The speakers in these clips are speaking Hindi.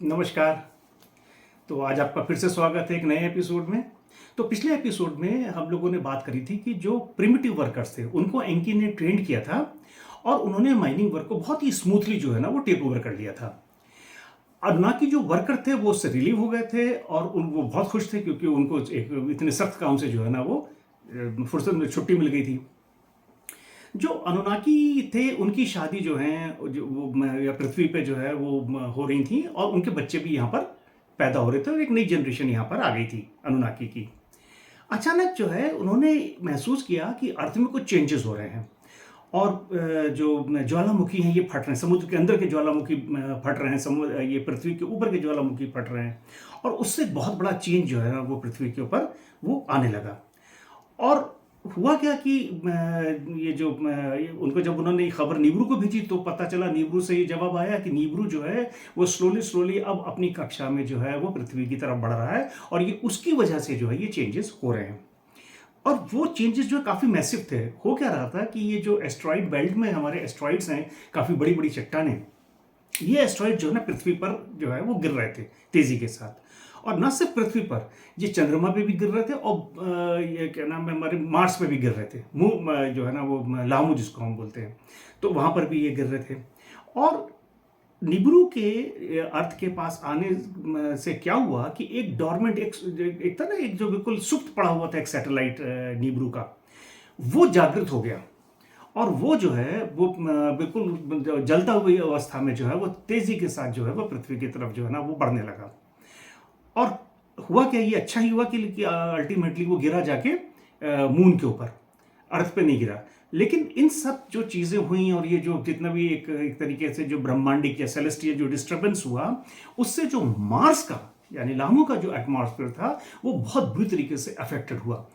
नमस्कार। तो आज आपका फिर से स्वागत है एक नए एपिसोड में। तो पिछले एपिसोड में हम लोगों ने बात करी थी कि जो प्रिमिटिव वर्कर्स थे उनको एंकी ने ट्रेंड किया था और उन्होंने माइनिंग वर्क को बहुत ही स्मूथली जो है ना वो टेक ओवर कर लिया था। और ना कि जो वर्कर थे वो उससे रिलीव हो गए थे और वो बहुत खुश थे क्योंकि उनको एक इतने सख्त काम से जो है ना वो फुर्सत में छुट्टी मिल गई थी। जो अनुनाकी थे उनकी शादी जो है जो वो या पृथ्वी पे जो है वो हो रही थी और उनके बच्चे भी यहाँ पर पैदा हो रहे थे और एक नई जनरेशन यहाँ पर आ गई थी अनुनाकी की। अचानक जो है उन्होंने महसूस किया कि अर्थ में कुछ चेंजेस हो रहे हैं और जो ज्वालामुखी हैं ये फट रहे हैं, समुद्र के अंदर के ज्वालामुखी फट रहे हैं, समुद्र ये पृथ्वी के ऊपर के ज्वालामुखी फट रहे हैं और उससे बहुत बड़ा चेंज जो है ना वो पृथ्वी के ऊपर वो आने लगा। और हुआ क्या कि ये जो उनको जब उन्होंने ये खबर नीब्रू को भेजी तो पता चला, नीब्रू से ये जवाब आया कि नीब्रू जो है वो स्लोली स्लोली अब अपनी कक्षा में जो है वो पृथ्वी की तरफ बढ़ रहा है और ये उसकी वजह से जो है ये चेंजेस हो रहे हैं। और वो चेंजेस जो है काफ़ी मैसिव थे। हो क्या रहा था कि ये जो एस्ट्रॉइड बेल्ट में हमारे एस्ट्रॉइड्स हैं, काफ़ी बड़ी बड़ी चट्टानें, ये एस्ट्रॉइड जो है ना पृथ्वी पर जो है वो गिर रहे थे तेज़ी के साथ। और न सिर्फ पृथ्वी पर, ये चंद्रमा पे भी गिर रहे थे और ये क्या नाम है हमारे मार्स पे भी गिर रहे थे, मुंह जो है ना वो लामू जिसको हम बोलते हैं, तो वहाँ पर भी ये गिर रहे थे। और निब्रू के अर्थ के पास आने से क्या हुआ कि एक डॉर्मेंट एक था ना, एक जो बिल्कुल सुप्त पड़ा हुआ था एक सैटेलाइट निब्रू का, वो जागृत हो गया और वो जो है वो बिल्कुल जलता हुई अवस्था में जो है वो तेजी के साथ जो है वो पृथ्वी की तरफ जो है ना वो बढ़ने लगा। और हुआ क्या, ये अच्छा ही हुआ कि अल्टीमेटली वो गिरा जाके मून के ऊपर, अर्थ पे नहीं गिरा। लेकिन इन सब जो चीज़ें हुई और ये जो जितना भी एक तरीके से जो ब्रह्मांडिक या सेलेस्टियल जो डिस्टर्बेंस हुआ, उससे जो मार्स का यानी लामू का जो एटमॉस्फेयर था वो बहुत बुरी तरीके से अफेक्टेड हुआ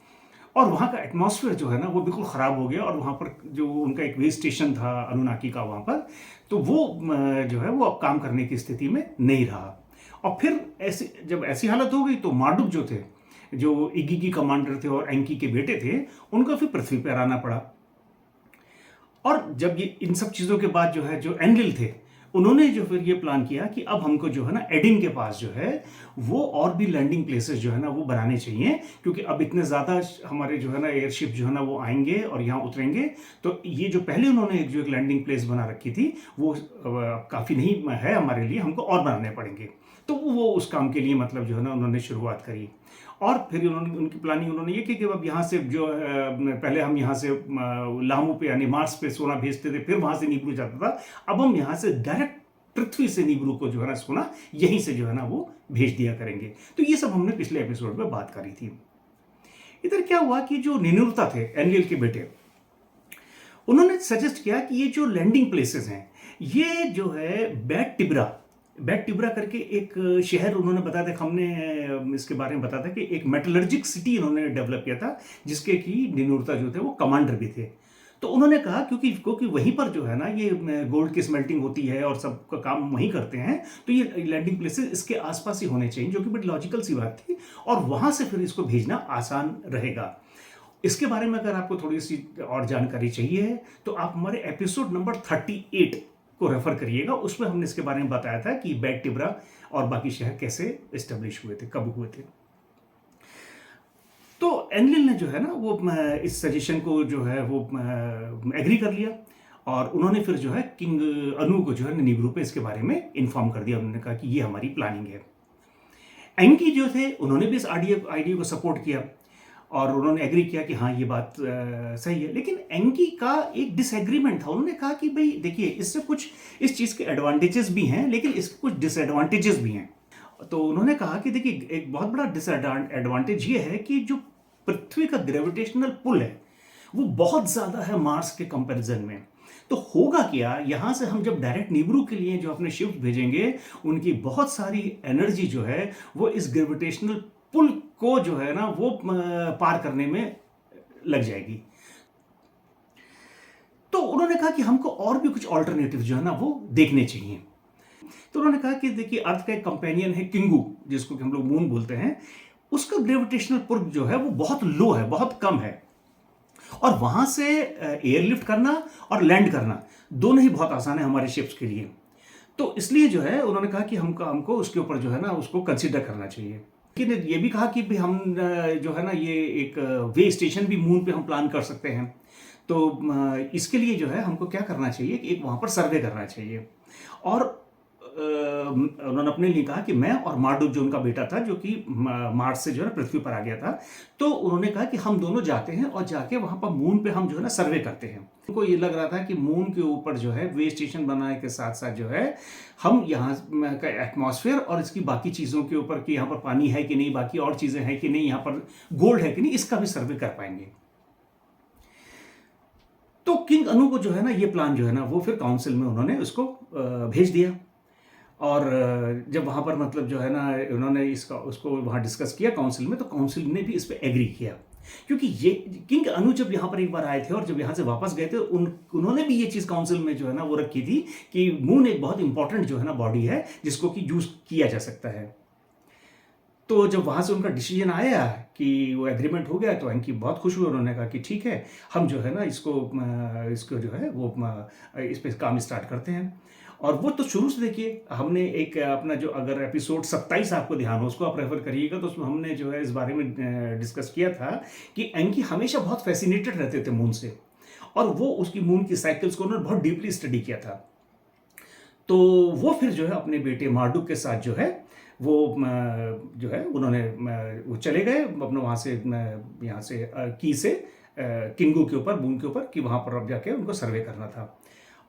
और वहाँ का एटमॉस्फेयर जो है ना वो बिल्कुल ख़राब हो गया। और वहाँ पर जो उनका एक वेस्ट स्टेशन था अनुनाकी का वहाँ पर, तो वो जो है वो अब काम करने की स्थिति में नहीं रहा। और फिर ऐसी जब ऐसी हालत हो गई तो मार्डुक जो थे, जो इगी की कमांडर थे और एंकी के बेटे थे, उनको फिर पृथ्वी पर आना पड़ा। और जब ये इन सब चीज़ों के बाद जो है जो एनलिल थे, उन्होंने जो फिर ये प्लान किया कि अब हमको जो है ना एडिन के पास जो है वो और भी लैंडिंग प्लेसेस जो है ना वो बनाने चाहिए, क्योंकि अब इतने ज़्यादा हमारे जो है ना एयरशिप जो है ना वो आएंगे और यहाँ उतरेंगे, तो ये जो पहले उन्होंने एक लैंडिंग प्लेस बना रखी थी वो काफ़ी नहीं है हमारे लिए, हमको और बनाने पड़ेंगे। तो वो उस काम के लिए मतलब जो है ना उन्होंने शुरुआत करी। और फिर उन्होंने उनकी प्लानिंग उन्होंने ये की कि अब यहाँ से जो पहले हम यहाँ से लामू पे यानी मार्स पे सोना भेजते थे, फिर वहाँ से नीब्रू जाता था, अब हम यहाँ से डायरेक्ट पृथ्वी से नीब्रू को जो है ना सोना यहीं से जो है ना वो भेज दिया करेंगे। तो ये सब हमने पिछले एपिसोड में बात करी थी। इधर क्या हुआ कि जो निनुरता थे एनलिल के बेटे, उन्होंने सजेस्ट किया कि ये जो लैंडिंग प्लेसेस हैं ये जो है बैट टिब्रा करके एक शहर उन्होंने बताया था, हमने इसके बारे में बताया था कि एक मेटलर्जिक सिटी इन्होंने डेवलप किया था जिसके कि निनुरता जो थे वो कमांडर भी थे। तो उन्होंने कहा क्योंकि वहीं पर जो है ना ये गोल्ड की स्मेल्टिंग होती है और सबका काम वहीं करते हैं, तो ये लैंडिंग प्लेसेस इसके आसपास ही होने चाहिए, जो कि बड़ी लॉजिकल सी बात थी और वहाँ से फिर इसको भेजना आसान रहेगा। इसके बारे में अगर आपको थोड़ी सी और जानकारी चाहिए तो आप हमारे एपिसोड नंबर 38 को रेफर करिएगा, उसमें हमने इसके बारे में बताया था कि बैट टिब्रा और बाकी शहर कैसे एस्टेब्लिश हुए थे, कब हुए थे। तो एनलिल ने जो है ना वो इस सजेशन को जो है वो एग्री कर लिया और उन्होंने फिर जो है किंग अनु को जो है नीब्रू पे इसके बारे में इन्फॉर्म कर दिया। उन्होंने कहा कि ये हमारी प्लानिंग है। एंकी जो थे उन्होंने भी इस आइडिया को सपोर्ट किया और उन्होंने एग्री किया कि हाँ ये बात सही है। लेकिन एंकी का एक डिसएग्रीमेंट था। उन्होंने कहा कि भाई देखिए, इससे कुछ इस चीज़ के एडवांटेजेस भी हैं लेकिन इसके कुछ डिसएडवांटेजेस भी हैं। तो उन्होंने कहा कि देखिए, एक बहुत बड़ा डिसएडवांटेज ये है कि जो पृथ्वी का ग्रेविटेशनल पुल है वो बहुत ज़्यादा है मार्स के कंपैरिजन में। तो होगा क्या, यहाँ से हम जब डायरेक्ट नीब्रू के लिए जो अपने शिफ्ट भेजेंगे, उनकी बहुत सारी एनर्जी जो है वो इस ग्रेविटेशनल पुल को जो है ना वो पार करने में लग जाएगी। तो उन्होंने कहा कि हमको और भी कुछ ऑल्टरनेटिव जो है ना वो देखने चाहिए। तो उन्होंने कहा कि देखिए, अर्थ का एक कंपेनियन है किंगू, जिसको कि हम लोग मून बोलते हैं, उसका ग्रेविटेशनल पुल जो है वो बहुत लो है, बहुत कम है और वहां से एयरलिफ्ट करना और लैंड करना दोनों ही बहुत आसान है हमारे शिप्स के लिए। तो इसलिए जो है उन्होंने कहा कि हमको हमको उसके ऊपर जो है ना उसको कंसिडर करना चाहिए। लेकिन ये भी कहा कि भी हम जो है ना ये एक वे स्टेशन भी मून पे हम प्लान कर सकते हैं। तो इसके लिए जो है हमको क्या करना चाहिए कि एक वहाँ पर सर्वे करना चाहिए। और उन्होंने अपने लिए कहा कि मैं और मार्डुक जो उनका बेटा था जो कि मार्स से जो है ना पृथ्वी पर आ गया था, तो उन्होंने कहा कि हम दोनों जाते हैं और जाके वहाँ पर मून पे हम जो है ना सर्वे करते हैं। उनको ये लग रहा था कि मून के ऊपर जो है वे स्टेशन बनाने के साथ साथ जो है हम यहाँ का एटमॉस्फेयर और इसकी बाकी चीज़ों के ऊपर कि यहाँ पर पानी है कि नहीं, बाकी और चीज़ें हैं कि नहीं, यहाँ पर गोल्ड है कि नहीं, इसका भी सर्वे कर पाएंगे। तो किंग अनु को जो है ना ये प्लान जो है ना वो फिर काउंसिल में उन्होंने उसको भेज दिया। और जब वहाँ पर मतलब जो है ना उन्होंने इसका उसको वहाँ डिस्कस किया काउंसिल में, तो काउंसिल ने भी इस पर एग्री किया। क्योंकि ये किंग अनु जब यहाँ पर एक बार आए थे और जब यहाँ से वापस गए थे उन्होंने भी ये चीज़ काउंसिल में जो है ना वो रखी थी कि मून एक बहुत इंपॉर्टेंट जो है ना बॉडी है जिसको कि यूज किया जा सकता है। तो जब वहाँ से उनका डिसीजन आया कि वो एग्रीमेंट हो गया तो एंकी बहुत खुश हुए। उन्होंने कहा कि ठीक है, हम जो है ना इसको जो है वो इस पर काम स्टार्ट करते हैं। और वो तो शुरू से देखिए हमने एक अपना जो अगर एपिसोड 27 आपको ध्यान हो उसको आप रेफर करिएगा, तो उसमें हमने जो है इस बारे में डिस्कस किया था कि एंकी हमेशा बहुत फैसिनेटेड रहते थे मून से, और वो उसकी मून की साइकिल्स को उन्होंने बहुत डीपली स्टडी किया था। तो वो फिर जो है अपने बेटे मार्डुक के साथ जो है वो जो है उन्होंने वो चले गए अपने वहाँ से यहाँ से की से किंगू के ऊपर, मून के ऊपर, कि वहाँ पर अब जाके उनको सर्वे करना था।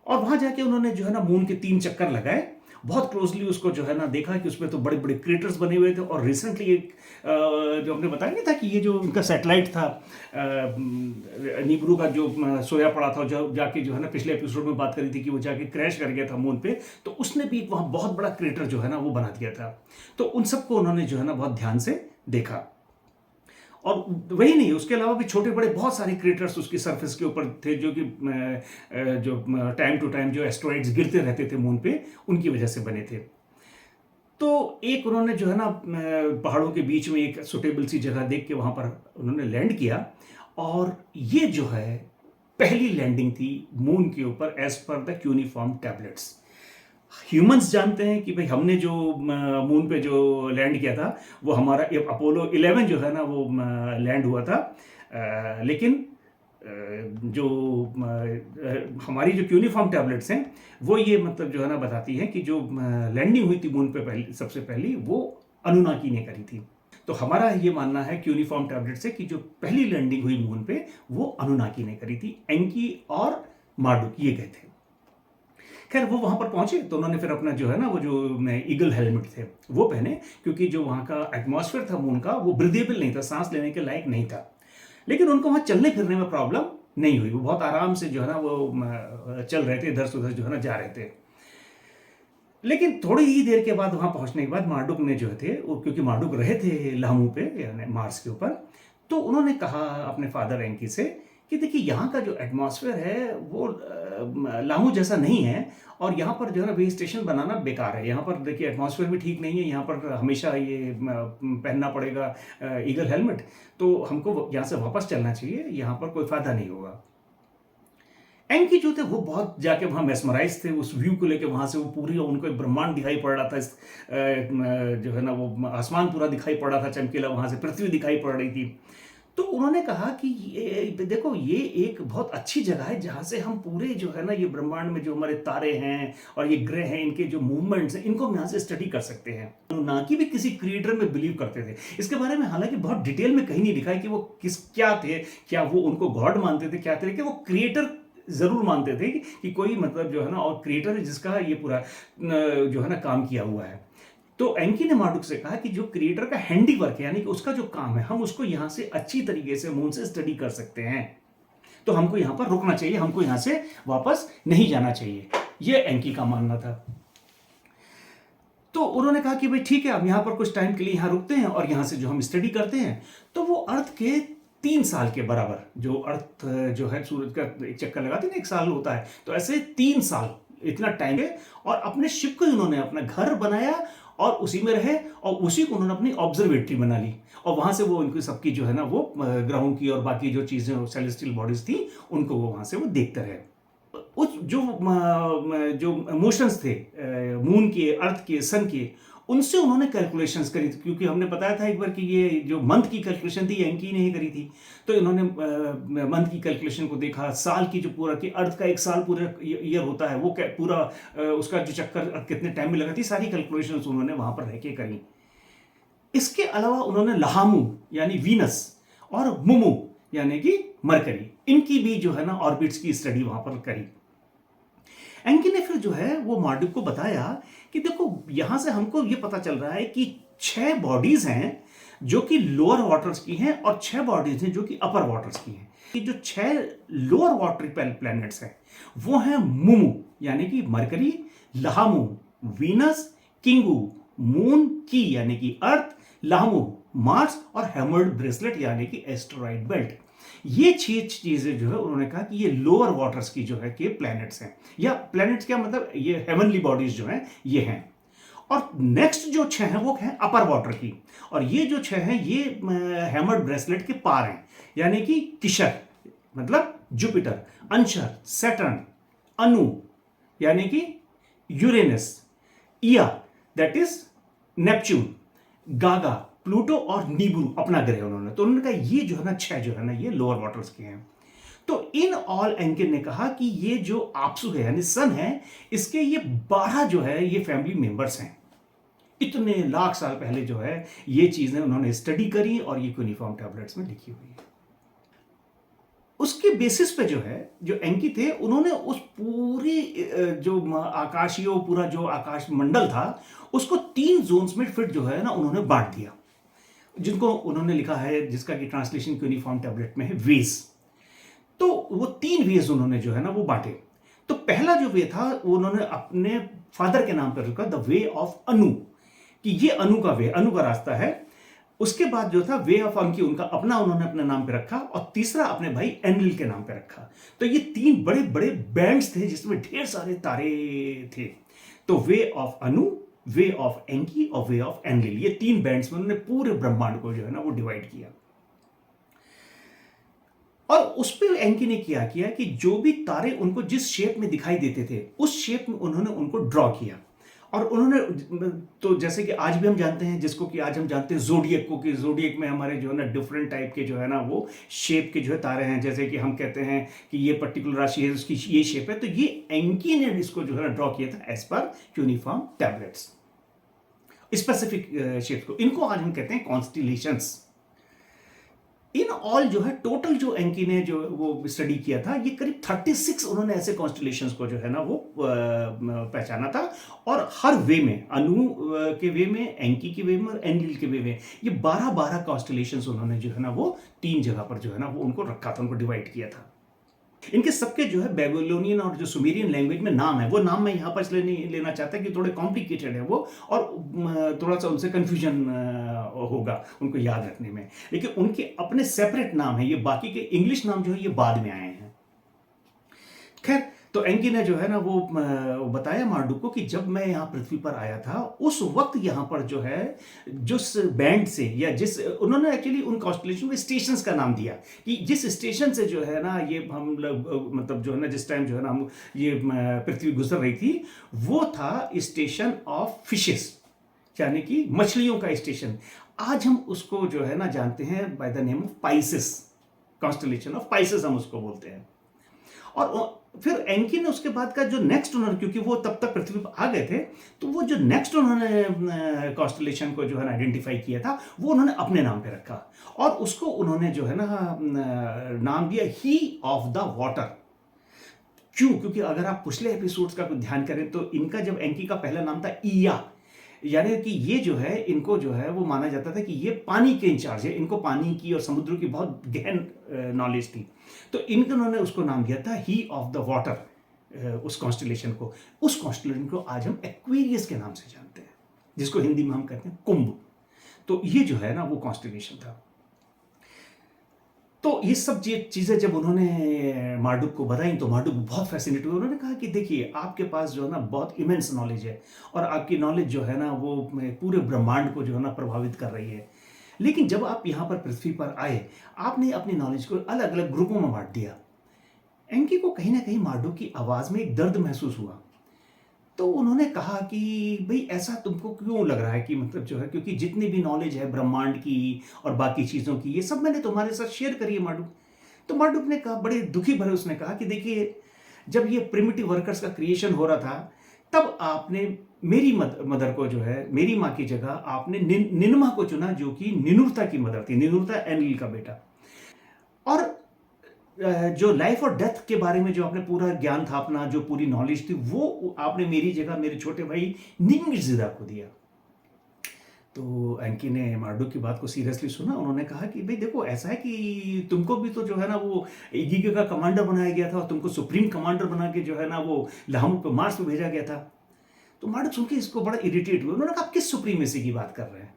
और वहाँ जाके उन्होंने जो है ना मून के 3 चक्कर लगाए, बहुत क्लोजली उसको जो है ना देखा कि उसमें तो बड़े बड़े क्रेटर्स बने हुए थे। और रिसेंटली एक जो हमने बताया नहीं था कि ये जो उनका सैटेलाइट था निब्रू का जो सोया पड़ा था, जो जाके जो है ना पिछले एपिसोड में बात करी थी कि वो जाके क्रैश कर गया था मून पे, तो उसने भी वहाँ बहुत बड़ा क्रेटर जो है ना वो बना दिया था। तो उन सबको उन्होंने जो है ना बहुत ध्यान से देखा। और वही नहीं, उसके अलावा भी छोटे बड़े बहुत सारे क्रेटर्स उसकी सरफेस के ऊपर थे जो कि जो टाइम टू टाइम जो एस्ट्रॉइड्स गिरते रहते थे मून पे, उनकी वजह से बने थे। तो एक उन्होंने जो है ना पहाड़ों के बीच में एक सुटेबल सी जगह देख के वहाँ पर उन्होंने लैंड किया। और ये जो है पहली लैंडिंग थी मून के ऊपर as per the cuneiform tablets. Humans जानते हैं कि भाई हमने जो मून पे जो लैंड किया था वो हमारा अपोलो 11 जो है ना वो लैंड हुआ था। लेकिन जो हमारी जो क्यूनिफॉर्म टैबलेट्स हैं वो ये मतलब जो है ना बताती हैं कि जो लैंडिंग हुई थी मून पे पहली सबसे पहली वो अनुनाकी ने करी थी। तो हमारा ये मानना है क्यूनिफॉर्म टैबलेट से कि जो पहली लैंडिंग हुई मून पे वो अनुनाकी ने करी थी। एंकी और मार्डुक ये गए थे। खैर वो वहाँ पर पहुँचे तो उन्होंने फिर अपना जो है ना वो जो ईगल हेलमेट थे वो पहने, क्योंकि जो वहाँ का एटमॉस्फेयर था मून का वो ब्रीदेबल नहीं था, सांस लेने के लायक नहीं था। लेकिन उनको वहाँ चलने फिरने में प्रॉब्लम नहीं हुई, वो बहुत आराम से जो है ना वो चल रहे थे, इधर से उधर जो है ना जा रहे थे। लेकिन थोड़ी ही देर के बाद वहाँ पहुँचने के बाद मार्डुक ने जो थे वो, क्योंकि मार्डुक रहे थे लामू पे यानी मार्स के ऊपर, तो उन्होंने कहा अपने फादर एंकी से कि देखिए यहाँ का जो एटमॉस्फेयर है वो लामू जैसा नहीं है, और यहाँ पर जो है ना वे स्टेशन बनाना बेकार है। यहाँ पर देखिए एटमॉस्फेयर भी ठीक नहीं है, यहाँ पर हमेशा ये पहनना पड़ेगा ईगल हेलमेट, तो हमको यहाँ से वापस चलना चाहिए, यहाँ पर कोई फायदा नहीं होगा। एंकी जो थे वो बहुत जाके वहाँ मेस्मराइज थे उस व्यू को लेके, वहाँ से वो पूरी उनको एक ब्रह्मांड दिखाई पड़ रहा था, इस जो है ना वो आसमान पूरा दिखाई पड़ रहा था चमकीला, वहाँ से पृथ्वी दिखाई पड़ रही थी। तो उन्होंने कहा कि ये देखो ये एक बहुत अच्छी जगह है जहाँ से हम पूरे जो है ना ये ब्रह्मांड में जो हमारे तारे हैं और ये ग्रह हैं, इनके जो मूवमेंट्स हैं, इनको हम यहाँ से स्टडी कर सकते हैं। अनुनाकी भी किसी क्रिएटर में बिलीव करते थे। इसके बारे में हालांकि बहुत डिटेल में कहीं नहीं लिखा है कि वो क्या थे, क्या वो उनको गॉड मानते थे, क्या थे, लेकिन वो क्रिएटर जरूर मानते थे कि कोई मतलब जो है ना और क्रिएटर है जिसका ये पूरा जो है ना काम किया हुआ है। तो एंकी ने मार्डुक से कहा कि जो क्रिएटर का हैंडी वर्क है यानी कि उसका जो काम है हम उसको यहां से अच्छी तरीके से मून से स्टडी कर सकते हैं, तो हमको यहां पर रुकना चाहिए, हमको यहां से वापस नहीं जाना चाहिए, ये एंकी का मानना था। तो उन्होंने कहा कि भाई ठीक है, हम यहां पर कुछ टाइम के लिए यहां रुकते हैं और यहां से जो हम स्टडी करते हैं। तो वो अर्थ के 3 साल के बराबर, जो अर्थ जो है सूरज का एक चक्कर लगाते हैं 1 साल होता है, तो ऐसे 3 साल इतना टाइम है। और अपने शिप को इन्होंने अपना घर बनाया और उसी में रहे, और उसी को उन्होंने अपनी ऑब्जर्वेटरी बना ली, और वहां से वो उनकी सबकी जो है ना वो ग्राउंड की और बाकी जो चीजें सेलेस्टियल बॉडीज थी उनको वो वहां से वो देखते रहे। उस जो मोशंस थे मून के, अर्थ के, सन के, उनसे उन्होंने कैलकुलेशंस करी थी, क्योंकि हमने बताया था एक बार कि ये जो मंथ की कैलकुलेशन थी एंकी ने ही करी थी। तो इन्होंने मंथ की कैलकुलेशन को देखा, साल की जो पूरा कि अर्थ का एक साल पूरा ईयर होता है, वो पूरा उसका जो चक्कर कितने टाइम में लगा थी, सारी कैलकुलेशंस उन्होंने वहां पर रह के करी। इसके अलावा उन्होंने लहामू यानी वीनस और मुमू यानी कि मरकरी, इनकी भी जो है ना ऑर्बिट्स की स्टडी वहां पर करी। एंकी ने फिर जो है वो मार्डुक को बताया कि देखो यहां से हमको ये पता चल रहा है कि 6 बॉडीज हैं जो कि लोअर वाटर्स की हैं और 6 बॉडीज हैं जो कि अपर वाटर्स की हैं। ये जो 6 लोअर वाटर प्लैनेट्स हैं वो हैं मुमु यानी कि मरकरी, लहामू, वीनस, किंगू, मून की यानी कि अर्थ, लामू, मार्स और हैमर्ड ब्रेसलेट यानी कि एस्टेरॉइड बेल्ट। ये 6 चीजें जो है उन्होंने कहा कि ये लोअर वाटर्स की जो है कि प्लैनेट्स हैं, या प्लैनेट्स क्या मतलब ये हेवनली बॉडीज जो हैं ये हैं। और नेक्स्ट जो 6 हैं वो हैं अपर वाटर की, और ये जो 6 हैं ये हैमर्ड ब्रेसलेट के पार हैं, यानी कि किशर मतलब जुपिटर, अंशर, सैटर्न, अनु यानी कि Uranus, Ea that is Neptune, Gaga Pluto और नीबरू अपना ग्रह उन्होंने। तो उन्होंने कहा ये जो है ना 6 जो है ना ये लोअर वाटर्स के हैं। तो इन ऑल एंकिन ने कहा कि ये जो आपसू है यानी सन है, इसके ये 12 जो है ये फैमिली मेंबर्स हैं। इतने लाख साल पहले जो है ये चीजें उन्होंने स्टडी करी और ये यूनिफॉर्म टैबलेट्स में लिखी हुई है। उसके बेसिस पे जो है जो एंकी थे उन्होंने उस पूरी जो आकाशीय पूरा जो आकाश मंडल था उसको 3 जोन्स में फिर जो है ना उन्होंने बांट दिया, जिनको उन्होंने लिखा है, जिसका कि ट्रांसलेशन यूनिफॉर्म टैबलेट में है वेज। तो वो 3 वेज उन्होंने जो है ना वो बांटे। तो पहला जो वे था वो उन्होंने अपने फादर के नाम पर रखा, द वे ऑफ अनु, कि ये अनु का वे, अनु का रास्ता है। उसके बाद जो था वे ऑफ अंकी उनका अपना उन्होंने अपने नाम पे रखा, और तीसरा अपने भाई एनलिल के नाम पे रखा। तो ये 3 बड़े बड़े बैंड्स थे जिसमें ढेर सारे तारे थे। तो way of Anu, way of एंकी और वे ऑफ एनलिल, ये 3 बैंड्स में उन्होंने पूरे ब्रह्मांड को जो है ना वो डिवाइड किया। और उस पर एंकी ने क्या किया कि जो भी तारे उनको जिस शेप में दिखाई देते थे उस शेप में उन्होंने उनको ड्रॉ किया। और उन्होंने तो जैसे कि आज भी हम जानते हैं, जिसको कि आज हम जानते हैं जोडियक को, कि जोडियक में हमारे जो है ना डिफरेंट टाइप के जो है ना वो शेप के जो है तारे हैं, जैसे कि हम कहते हैं कि ये पर्टिकुलर राशि है उसकी ये शेप है। तो ये एंकी ने इसको जो है ना ड्रॉ किया था as per uniform tablets, specific shape को। इनको आज हम कहते हैं कॉन्स्टिलेशंस। इन ऑल जो है टोटल जो एंकी ने जो वो स्टडी किया था, ये करीब 36 उन्होंने ऐसे कॉन्स्टिलेशंस को जो है ना वो पहचाना था। और हर वे में, अनु के वे में, एंकी के वे में और एनलिल के वे में, ये 12-12 कॉन्स्टिलेशंस उन्होंने जो है ना वो 3 जगह पर जो है ना वो उनको रखा था, उनको डिवाइड किया था। इनके सबके जो है बेबीलोनियन और जो सुमेरियन लैंग्वेज में नाम है, वो नाम मैं यहाँ पर इसलिए नहीं लेना चाहता कि थोड़े कॉम्प्लिकेटेड है वो, और थोड़ा सा उनसे कंफ्यूजन होगा उनको याद रखने में। लेकिन उनके अपने सेपरेट नाम है, ये बाकी के इंग्लिश नाम जो है ये बाद में आए हैं। खैर, तो एंकी ने जो है ना वो बताया मार्डुक को कि जब मैं यहाँ पृथ्वी पर आया था उस वक्त यहाँ पर जो है जिस बैंड से, या जिस उन्होंने एक्चुअली उन कॉन्स्टलेशन को स्टेशंस का नाम दिया, कि जिस स्टेशन से जो है ना ये हम मतलब जो है ना जिस टाइम जो है ना हम ये पृथ्वी गुजर रही थी, वो था स्टेशन ऑफ फिशेस, यानी कि मछलियों का स्टेशन। आज हम उसको जो है ना जानते हैं by the name of Pisces, constellation of Pisces हम उसको बोलते हैं। और फिर एंकी ने उसके बाद का जो नेक्स्ट उन्होंने, क्योंकि वो तब तक पृथ्वी पर आ गए थे, तो वो जो नेक्स्ट उन्होंने कॉन्स्टलेशन को जो है ना आइडेंटिफाई किया था वो उन्होंने अपने नाम पे रखा, और उसको उन्होंने जो है ना नाम दिया ही ऑफ द वाटर। क्यों? क्योंकि अगर आप पिछले एपिसोड्स का ध्यान करें तो इनका जब एंकी का पहला नाम था ईया, यानी कि ये जो है इनको जो है वो माना जाता था कि ये पानी के इंचार्ज है, इनको पानी की और समुद्र की बहुत गहन नॉलेज थी। तो इनको उन्होंने उसको नाम दिया था ही ऑफ द वाटर, उस कॉन्स्टलेशन को। उस कॉन्स्टलेशन को आज हम एक्वेरियस के नाम से जानते हैं, जिसको हिंदी में हम कहते हैं कुंभ। तो ये जो है ना वो कॉन्स्टलेशन था। तो ये सब चीज़ें जब उन्होंने मार्डुक को बताई तो मार्डुक बहुत फैसिनेट हुए। उन्होंने कहा कि देखिए आपके पास जो है ना बहुत इमेंस नॉलेज है, और आपकी नॉलेज जो है ना वो पूरे ब्रह्मांड को जो है ना प्रभावित कर रही है। लेकिन जब आप यहाँ पर पृथ्वी पर आए, आपने अपनी नॉलेज को अलग अलग ग्रुपों में बांट दिया। एंकी को कहीं ना कहीं मार्डुक की आवाज़ में एक दर्द महसूस हुआ। तो उन्होंने कहा कि भई ऐसा तुमको क्यों लग रहा है कि मतलब जो है, क्योंकि जितनी भी नॉलेज है ब्रह्मांड की और बाकी चीज़ों की, ये सब मैंने तुम्हारे साथ शेयर करी है मार्डुक। तो मार्डुक ने कहा, बड़े दुखी भरे उसने कहा कि देखिए, जब ये प्रिमिटिव वर्कर्स का क्रिएशन हो रहा था, तब आपने मेरी मदर को जो है, मेरी माँ की जगह आपने निनमा को चुना, जो कि निनुरता की मदर थी। निनुरता एनलिल का बेटा। और जो लाइफ और डेथ के बारे में जो आपने पूरा ज्ञान था अपना, जो पूरी नॉलेज थी, वो आपने मेरी जगह मेरे छोटे भाई निंगिज़िरा को दिया। तो एंकी ने मार्डुक की बात को सीरियसली सुना। उन्होंने कहा कि भाई देखो, ऐसा है कि तुमको भी तो जो है ना वो इगिगे का कमांडर बनाया गया था, और तुमको सुप्रीम कमांडर बना के जो है ना वो लाहमुक पे मार्स पे भेजा गया था। तो मार्डुक सुन के इसको बड़ा इरिटेट हुआ। उन्होंने कहा, आप किस सुप्रीमेसी की बात कर रहे हैं?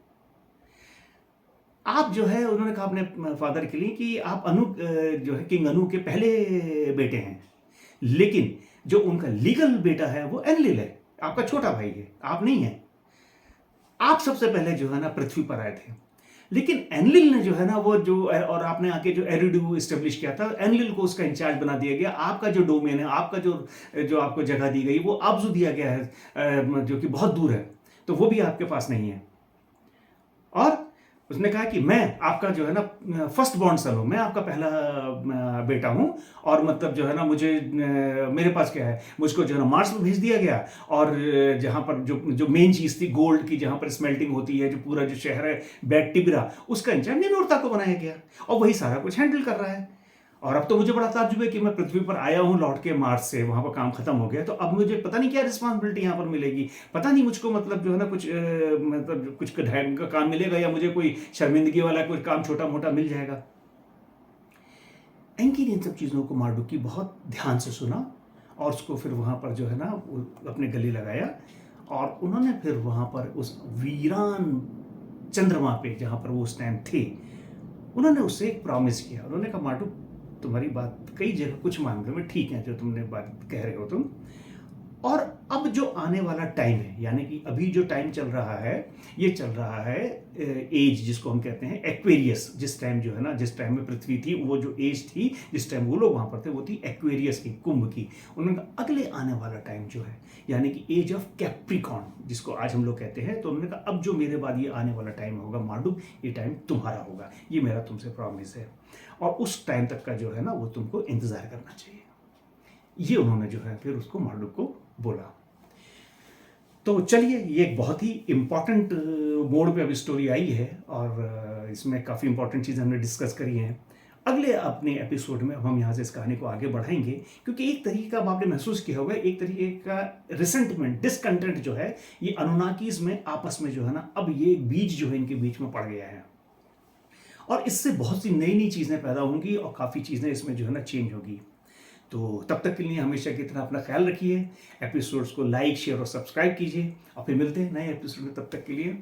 आप जो है, उन्होंने कहा अपने फादर के लिए कि आप जो है किंग अनु के पहले बेटे हैं, लेकिन जो उनका लीगल बेटा है वो एनलिल है, आपका छोटा भाई है, आप नहीं है। आप सबसे पहले जो है ना पृथ्वी पर आए थे, लेकिन एनलिल ने जो है ना वो जो, और आपने आके जो एरिडू इस्टेब्लिश किया था, एनलिल को उसका इंचार्ज बना दिया गया। आपका जो डोमेन है, आपका जो जो आपको जगह दी गई, वो आब्जू दिया गया है, जो कि बहुत दूर है, तो वो भी आपके पास नहीं है। और उसने कहा कि मैं आपका जो है ना फर्स्ट बॉर्न सन हूँ, मैं आपका पहला बेटा हूँ, और मतलब जो है ना मुझे मेरे पास क्या है, मुझको जो है ना मार्स में भेज दिया गया, और जहाँ पर जो जो मेन चीज़ थी गोल्ड की, जहाँ पर स्मेल्टिंग होती है, जो पूरा जो शहर है बैट टिबरा, उसका इंचार्ज निनोरता को बनाया गया, और वही सारा कुछ हैंडल कर रहा है। और अब तो मुझे बड़ा ताज्जुब है कि मैं पृथ्वी पर आया हूँ लौट के मार्स से, वहाँ पर काम खत्म हो गया, तो अब मुझे पता नहीं क्या रिस्पॉन्सिबिलिटी यहाँ पर मिलेगी, पता नहीं मुझको मतलब जो है ना कुछ मतलब कुछ ढंग का काम मिलेगा, या मुझे कोई शर्मिंदगी वाला कोई काम छोटा मोटा मिल जाएगा। एंकी ने इन सब चीज़ों को मार्डुक की बहुत ध्यान से सुना, और उसको फिर वहाँ पर जो है ना अपने गले लगाया, और उन्होंने फिर वहाँ पर उस वीरान चंद्रमा पे जहाँ पर वो उस टाइम थे, उन्होंने उससे एक प्रॉमिस किया। उन्होंने कहा, मार्डुक, तुम्हारी बात कई जगह कुछ मामलों में ठीक है जो तुमने बात कह रहे हो तुम, और अब जो आने वाला टाइम है, यानी कि अभी जो टाइम चल रहा है, ये चल रहा है एज जिसको हम कहते हैं एक्वेरियस। जिस टाइम जो है ना, जिस टाइम में पृथ्वी थी, वो जो एज थी जिस टाइम वो लोग वहाँ पर थे, वो थी एक्वेरियस की, कुंभ की। उन्होंने कहा अगले आने वाला टाइम जो है, यानी कि एज ऑफ कैप्रिकॉर्न जिसको आज हम लोग कहते हैं, तो उन्होंने कहा अब जो मेरे बाद ये आने वाला टाइम होगा मार्डुक, ये टाइम तुम्हारा होगा, ये मेरा तुमसे प्रॉमिस है, और उस टाइम तक का जो है ना वो तुमको इंतज़ार करना चाहिए। ये उन्होंने जो है फिर उसको मार्डुक को बोला। तो चलिए, ये एक बहुत ही इम्पॉर्टेंट मोड पे अभी स्टोरी आई है, और इसमें काफ़ी इंपॉर्टेंट चीज़ें हमने डिस्कस करी हैं। अगले अपने एपिसोड में अब हम यहाँ से इस कहानी को आगे बढ़ाएंगे, क्योंकि एक तरीके का अब आपने महसूस किया होगा, एक तरीके का रिसेंटमेंट, डिसकंटेंट जो है, ये अनुनाकीज में आपस में जो है ना, अब ये बीज जो है इनके बीच में पड़ गया है, और इससे बहुत सी नई नई चीज़ें पैदा होंगी, और काफ़ी चीज़ें इसमें जो है ना चेंज होगी। तो तब तक के लिए हमेशा की तरह अपना ख्याल रखिए, एपिसोड्स को लाइक, शेयर और सब्सक्राइब कीजिए, और फिर मिलते हैं नए एपिसोड में। तब तक के लिए